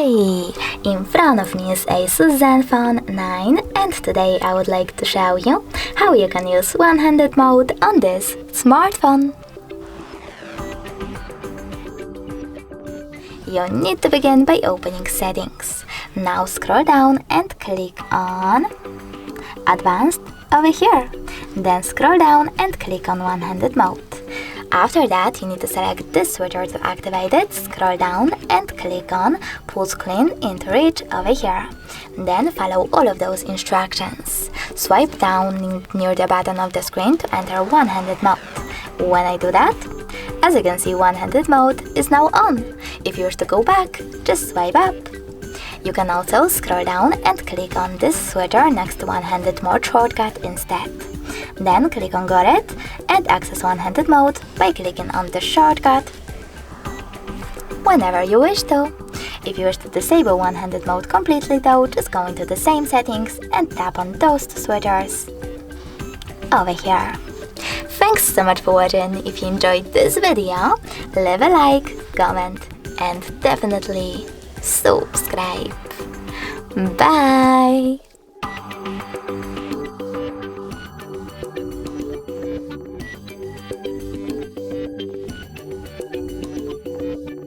Hi! In front of me is ASUS Zenfone 9 and today I would like to show you how you can use one-handed mode on this smartphone. You need to begin by opening Settings. Now scroll down and click on Advanced over here. Then scroll down and click on one-handed mode. After that, you need to select this switcher to activate it, scroll down and click on Pull Screen into Reach over here. Then follow all of those instructions. Swipe down near the bottom of the screen to enter one-handed mode. When I do that, as you can see, one-handed mode is now on. If you wish to go back, just swipe up. You can also scroll down and click on this switcher next to one-handed mode shortcut instead. Then click on Got it and access one-handed mode by clicking on the shortcut whenever you wish to. If you wish to disable one-handed mode completely though, just go into the same settings and tap on those two switchers over here. Thanks so much for watching. If you enjoyed this video, leave a like, comment and definitely subscribe. Bye!